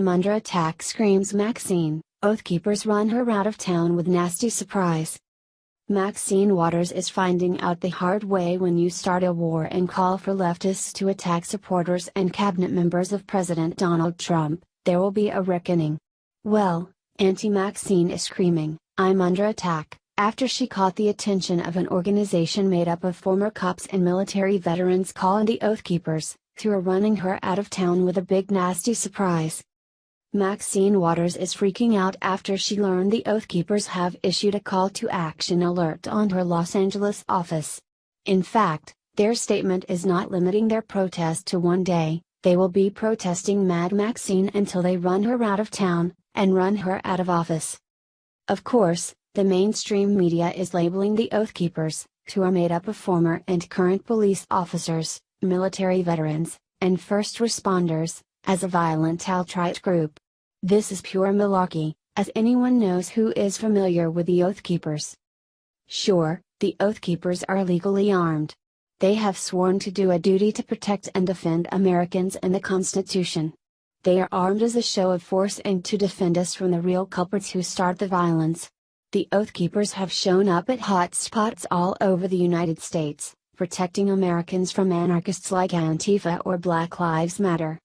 I'm under attack, screams Maxine. Oathkeepers run her out of town with nasty surprise. Maxine Waters is finding out the hard way: when you start a war and call for leftists to attack supporters and cabinet members of President Donald Trump, there will be a reckoning. Well, Auntie Maxine is screaming, "I'm under attack," after she caught the attention of an organization made up of former cops and military veterans called the Oathkeepers, who are running her out of town with a big nasty surprise. Maxine Waters is freaking out after she learned the Oathkeepers have issued a call to action alert on her Los Angeles office. In fact, their statement is not limiting their protest to one day. They will be protesting Mad Maxine until they run her out of town, and run her out of office. Of course, the mainstream media is labeling the Oathkeepers, who are made up of former and current police officers, military veterans, and first responders, as a violent alt-right group. This is pure malarkey, as anyone knows who is familiar with the Oathkeepers. Sure, the Oathkeepers are legally armed. They have sworn to do a duty to protect and defend Americans and the Constitution. They are armed as a show of force and to defend us from the real culprits who start the violence. The Oathkeepers have shown up at hot spots all over the United States, protecting Americans from anarchists like Antifa or Black Lives Matter.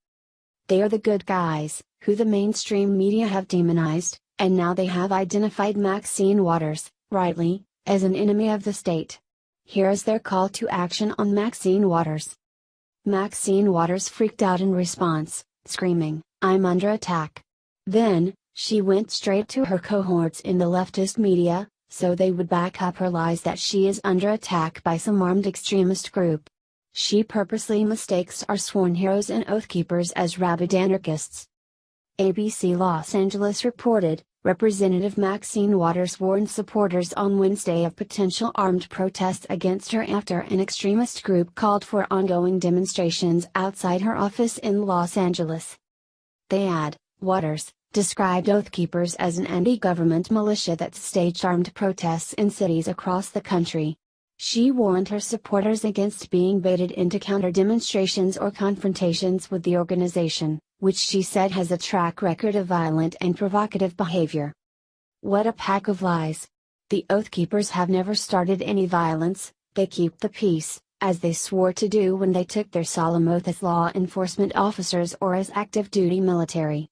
They are the good guys, who the mainstream media have demonized, and now they have identified Maxine Waters, rightly, as an enemy of the state. Here is their call to action on Maxine Waters. Maxine Waters freaked out in response, screaming, "I'm under attack." Then, she went straight to her cohorts in the leftist media, so they would back up her lies that she is under attack by some armed extremist group. She purposely mistakes our sworn heroes and Oathkeepers as rabid anarchists. ABC Los Angeles reported, Representative Maxine Waters warned supporters on Wednesday of potential armed protests against her after an extremist group called for ongoing demonstrations outside her office in Los Angeles. They add, Waters described Oathkeepers as an anti-government militia that staged armed protests in cities across the country. She warned her supporters against being baited into counter-demonstrations or confrontations with the organization, which she said has a track record of violent and provocative behavior. What a pack of lies! The Oathkeepers have never started any violence. They keep the peace, as they swore to do when they took their solemn oath as law enforcement officers or as active-duty military.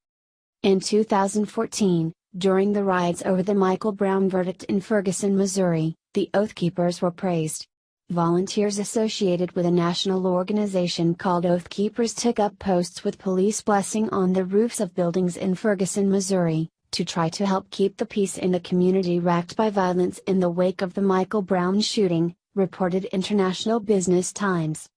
In 2014, during the riots over the Michael Brown verdict in Ferguson, Missouri, the Oathkeepers were praised. Volunteers associated with a national organization called Oathkeepers took up posts with police blessing on the roofs of buildings in Ferguson, Missouri, to try to help keep the peace in the community racked by violence in the wake of the Michael Brown shooting, reported International Business Times.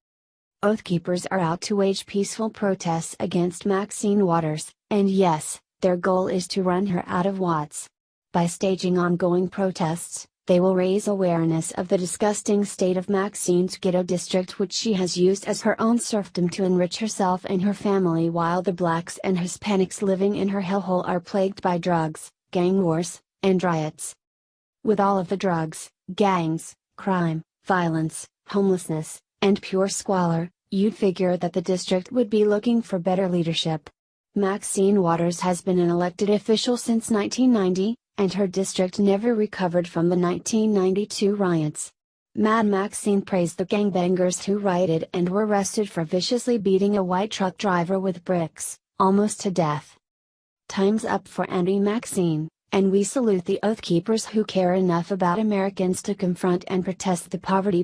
Oathkeepers are out to wage peaceful protests against Maxine Waters, and yes, their goal is to run her out of Watts. By staging ongoing protests, they will raise awareness of the disgusting state of Maxine's ghetto district, which she has used as her own serfdom to enrich herself and her family, while the blacks and Hispanics living in her hellhole are plagued by drugs, gang wars, and riots. With all of the drugs, gangs, crime, violence, homelessness, and pure squalor, you'd figure that the district would be looking for better leadership. Maxine Waters has been an elected official since 1990, and her district never recovered from the 1992 riots. Mad Maxine praised the gangbangers who rioted and were arrested for viciously beating a white truck driver with bricks, almost to death. Time's up for Auntie Maxine, and we salute the Oathkeepers who care enough about Americans to confront and protest the poverty